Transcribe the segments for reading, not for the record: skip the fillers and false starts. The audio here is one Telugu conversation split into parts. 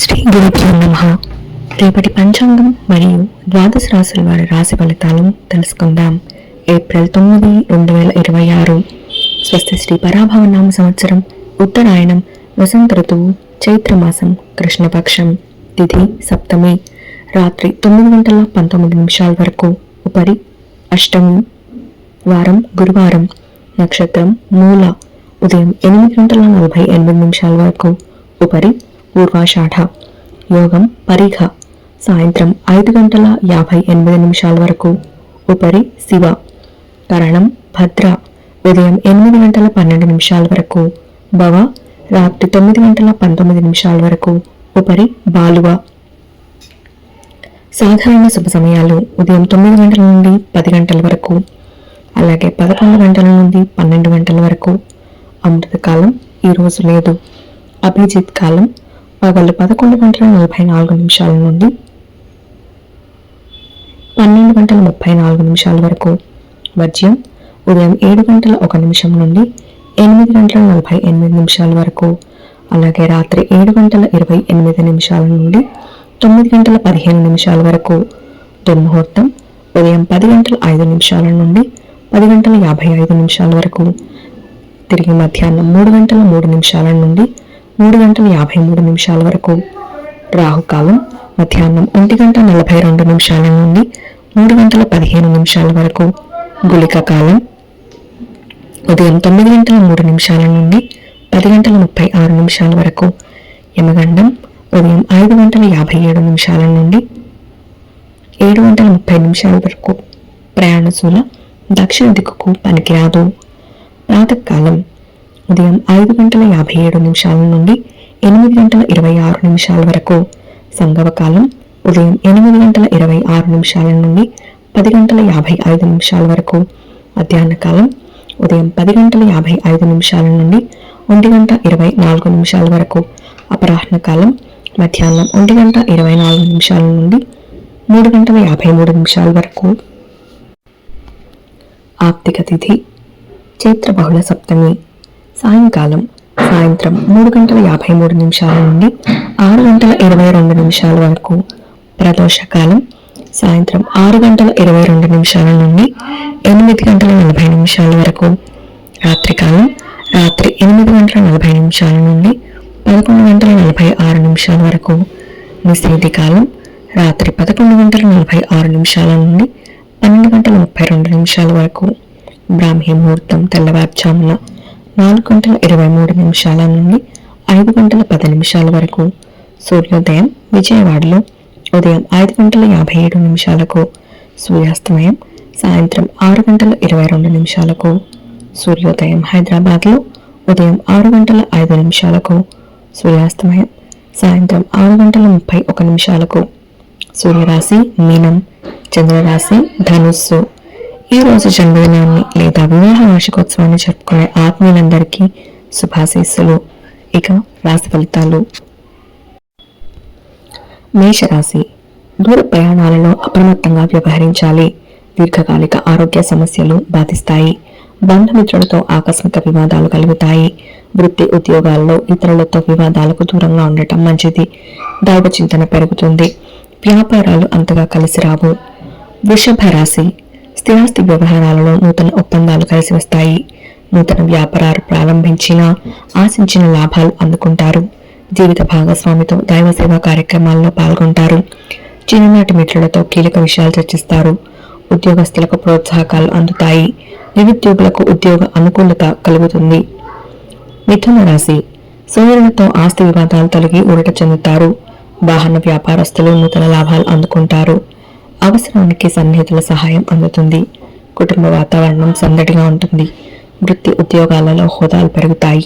శ్రీ గురుభ్యో నమః. రేపటి పంచాంగం మరియు ద్వాదశ రాశుల వారి రాశి ఫలితాలను తెలుసుకుందాం. ఏప్రిల్ 9, 2026 స్వస్తి శ్రీ పరాభవ నామ సంవత్సరం, ఉత్తరాయణం, వసంత ఋతువు, చైత్రమాసం, కృష్ణపక్షం, తిథి సప్తమి, రాత్రి 9:19 వరకు, ఉపరి అష్టమి, వారం గురువారం, నక్షత్రం మూల, ఉదయం 8:48 వరకు, ఉపరి పూర్వాషాఢ, యోగం పరిఘ, సాయంత్రం 5:58 వరకు, ఉపరి శివ, కరణం భద్ర, ఉదయం 8:12 వరకు, భవ, రాత్రి 9:19 వరకు, ఉపరి బాలువ. సాధారణ శుభ సమయాలు ఉదయం 9 గంటల నుండి 10 గంటల వరకు, అలాగే 11 గంటల నుండి 12 గంటల వరకు. అమృత కాలం ఈరోజు లేదు. అభిజిత్ కాలం పగలు 11:44 నుండి 12:34 వరకు. వర్జ్యం ఉదయం 7:01 నుండి 8:48 వరకు, అలాగే రాత్రి 7:28 నుండి 9:15 వరకు. దుర్ముహూర్తం ఉదయం 10:05 నుండి 10:55 వరకు, తిరిగి మధ్యాహ్నం 3:03 నుండి 3:53 వరకు. రాహుకాలం మధ్యాహ్నం 1:42 నుండి 3:15 వరకు. గుళిక కాలం ఉదయం 9:03 నుండి 10:36 వరకు. యమగండం ఉదయం 5:57 నుండి 7:30 వరకు. ప్రయాణశూల దక్షిణ దిక్కుకు పనికిరాదు. ప్రాతకాలం ఉదయం 5:57 నుండి 8:26 వరకు. సంగమకాలం ఉదయం 8:26 నుండి 10:55 వరకు. మధ్యాహ్న కాలం ఉదయం 10:55 నుండి 1:24 వరకు. అపరాహ్న కాలం మధ్యాహ్నం 1:24 నుండి 3:53 వరకు. ఆప్తిక తిథి చైత్ర బహుళ సప్తమి, సాయంకాలం సాయంత్రం 3:53 నుండి 6:22 వరకు. ప్రదోషకాలం సాయంత్రం 6:22 నుండి 8:40 వరకు. రాత్రికాలం రాత్రి 8:40 నుండి 11:46 వరకు. నిషేధి కాలం రాత్రి 11:46 నుండి 12:32 వరకు. బ్రాహ్మీ ముహూర్తం తెల్లవారుజామున 4:23 నుండి 5:10 వరకు. సూర్యోదయం విజయవాడలో ఉదయం 5:57 సూర్యాస్తమయం సాయంత్రం 6:22 సూర్యోదయం హైదరాబాద్లో ఉదయం 6:05 సూర్యాస్తమయం సాయంత్రం 6:31 సూర్యరాశి మీనం, చంద్రరాశి ధనుస్సు. ఈ రోజు జన్మదినాన్ని లేదా వివాహ వార్షికోత్సవాన్ని జరుపుకునే ఆత్మీయులందరికీ శుభాశీస్సులు. ఇక రాశి ఫలితాలు. మేషరాశి దూర ప్రయాణాలలో అప్రమత్తంగా వ్యవహరించాలి. దీర్ఘకాలిక ఆరోగ్య సమస్యలు బాధిస్తాయి. బంధుమిత్రులతో ఆకస్మిక వివాదాలు కలుగుతాయి. వృత్తి ఉద్యోగాల్లో ఇతరులతో వివాదాలకు దూరంగా ఉండటం మంచిది. దైవ చింతన పెరుగుతుంది. వ్యాపారాలు అంతగా కలిసి రావు. వృషభ రాశి స్థిరాస్తి వ్యవహారాలలో నూతన ఒప్పందాలు కలిసి వస్తాయి. నూతన వ్యాపారాలు ప్రారంభించినా ఆశించిన లాభాలు అందుకుంటారు. జీవిత భాగస్వామితో దైవ సేవా కార్యక్రమాల్లో పాల్గొంటారు. చిన్ననాటి మిత్రులతో కీలక విషయాలు చర్చిస్తారు. ఉద్యోగస్తులకు ప్రోత్సాహకాలు అందుతాయి. నిరుద్యోగులకు ఉద్యోగ అనుకూలత కలుగుతుంది. మిథున రాశి సోదరులతో ఆస్తి వివాదాలు తొలగి ఊరట చెందుతారు. వాహన వ్యాపారస్తులు నూతన లాభాలు అందుకుంటారు. అవసరానికి సన్నిహితుల సహాయం అందుతుంది. కుటుంబ వాతావరణం సందడిగా ఉంటుంది. వృత్తి ఉద్యోగాలలో హోదాలు పెరుగుతాయి.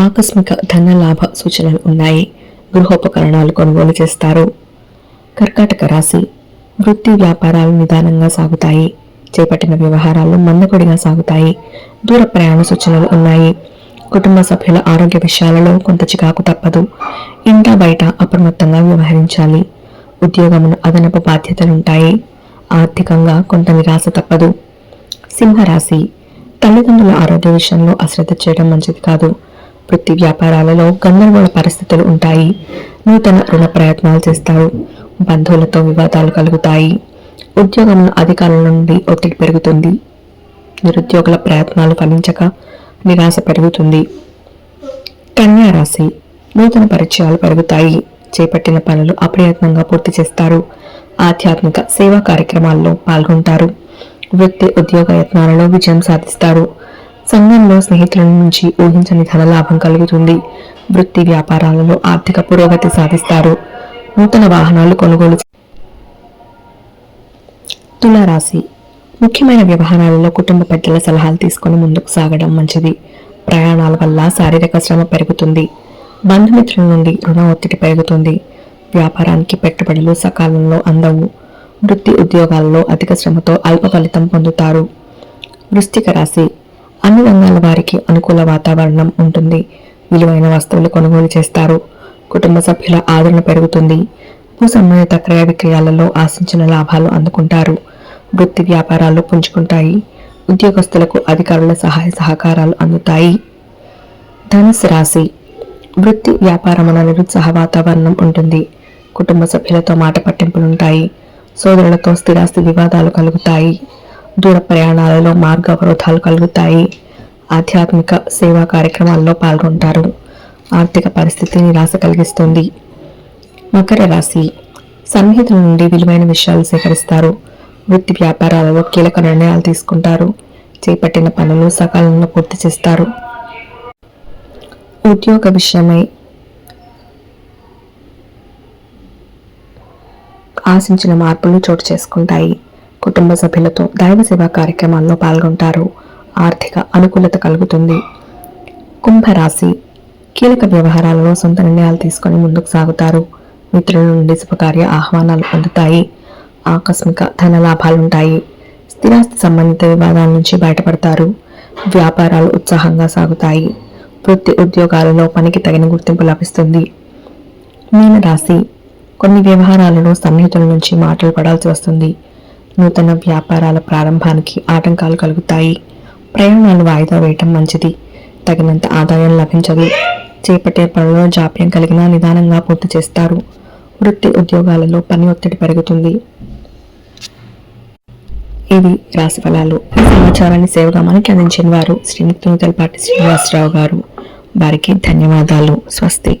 ఆకస్మిక ధన లాభ సూచనలు ఉన్నాయి. గృహోపకరణాలు కొనుగోలు చేస్తారు. కర్కాటక రాశి వృత్తి వ్యాపారాలు నిదానంగా సాగుతాయి. చేపట్టిన వ్యవహారాలు మందకొడిగా సాగుతాయి. దూర ప్రయాణ సూచనలు ఉన్నాయి. కుటుంబ సభ్యుల ఆరోగ్య విషయాలలో కొంత చికాకు తప్పదు. ఇంట బయట అప్రమత్తంగా వ్యవహరించాలి. ఉద్యోగమున అదనపు బాధ్యతలుంటాయి. ఆర్థికంగా కొంత నిరాశ తప్పదు. సింహరాశి తల్లిదండ్రుల ఆరోగ్య విషయంలో అశ్రద్ధ చేయడం మంచిది కాదు. వృత్తి వ్యాపారాలలో గందరగోళ పరిస్థితులు ఉంటాయి. నూతన రుణ ప్రయత్నాలు చేస్తారు. బంధువులతో వివాదాలు కలుగుతాయి. ఉద్యోగంలో అధికారుల నుండి ఒత్తిడి పెరుగుతుంది. నిరుద్యోగుల ప్రయత్నాలు ఫలించక నిరాశ పెరుగుతుంది. కన్యా రాశి నూతన పరిచయాలు పెరుగుతాయి. చేపట్టిన పనులు అప్రయత్నంగా పూర్తి చేస్తారు. ఆధ్యాత్మిక సేవా కార్యక్రమాల్లో పాల్గొంటారు. వృత్తి ఉద్యోగ యత్నాలలో విజయం సాధిస్తారు. సంఘంలో స్నేహితుల నుంచి ఊహించని ధనలాభం కలుగుతుంది. వృత్తి వ్యాపారాలలో ఆర్థిక పురోగతి సాధిస్తారు. నూతన వాహనాలు కొనుగోలు. తులారాశి ముఖ్యమైన వ్యవహారాలలో కుటుంబ పెద్దల సలహాలు తీసుకుని ముందుకు సాగడం మంచిది. ప్రయాణాల వల్ల శారీరక శ్రమ పెరుగుతుంది. బంధుమిత్రుల నుండి రుణ ఒత్తిడి పెరుగుతుంది. వ్యాపారానికి పెట్టుబడులు సకాలంలో అందవు. వృత్తి ఉద్యోగాలలో అధిక శ్రమతో అల్ప ఫలితం పొందుతారు. వృశ్చిక రాశి అన్ని రంగాల వారికి అనుకూల వాతావరణం ఉంటుంది. విలువైన వస్తువులు కొనుగోలు చేస్తారు. కుటుంబ సభ్యుల ఆదరణ పెరుగుతుంది. భూ సంబంధిత క్రయ విక్రయాలలో ఆశించిన లాభాలు అందుకుంటారు. వృత్తి వ్యాపారాలు పుంజుకుంటాయి. ఉద్యోగస్తులకు అధికారుల సహాయ సహకారాలు అందుతాయి. ధనుసు రాశి వృత్తి వ్యాపారమున నిరుత్సాహ వాతావరణం ఉంటుంది. కుటుంబ సభ్యులతో మాట పట్టింపులుంటాయి. సోదరులతో స్థిరాస్తి వివాదాలు కలుగుతాయి. దూర ప్రయాణాలలో మార్గ అవరోధాలు కలుగుతాయి. ఆధ్యాత్మిక సేవా కార్యక్రమాల్లో పాల్గొంటారు. ఆర్థిక పరిస్థితి నిరాశ కలిగిస్తుంది. మకర రాశి సన్నిహితుల నుండి విలువైన విషయాలు సేకరిస్తారు. వృత్తి వ్యాపారాలలో కీలక నిర్ణయాలు తీసుకుంటారు. చేపట్టిన పనులు సకాలంలో పూర్తి చేస్తారు. ఉద్యోగ విషయమై ఆశించిన మార్పులు చోటు చేసుకుంటాయి. కుటుంబ సభ్యులతో దైవ సేవా కార్యక్రమాల్లో పాల్గొంటారు. ఆర్థిక అనుకూలత కలుగుతుంది. కుంభరాశి కీలక వ్యవహారాలలో సొంత నిర్ణయాలు తీసుకొని ముందుకు సాగుతారు. మిత్రుల నుండి శుభకార్య ఆహ్వానాలు అందుతాయి. ఆకస్మిక ధన లాభాలుంటాయి. స్థిరాస్తి సంబంధిత వివాదాల నుంచి బయటపడతారు. వ్యాపారాలు ఉత్సాహంగా సాగుతాయి. వృత్తి ఉద్యోగాలలో పనికి తగిన గుర్తింపు లభిస్తుంది. మీనరాశి కొన్ని వ్యవహారాలలో సన్నిహితుల నుంచి మాటలు పడాల్సి వస్తుంది. నూతన వ్యాపారాల ప్రారంభానికి ఆటంకాలు కలుగుతాయి. ప్రయాణాలు వాయిదా వేయటం మంచిది. తగినంత ఆదాయం లభించదు. చేపట్టే పనుల్లో జాప్యం కలిగినా నిదానంగా పూర్తి చేస్తారు. వృత్తి ఉద్యోగాలలో పని ఒత్తిడి పెరుగుతుంది. ఇవి రాశి ఫలాలు. ఈ సమాచారాన్ని సేవగా మనకి అందించిన వారు శ్రీముక్తి నూతలపాటి శ్రీనివాసరావు గారు. వారికి ధన్యవాదాలు. స్వస్తి.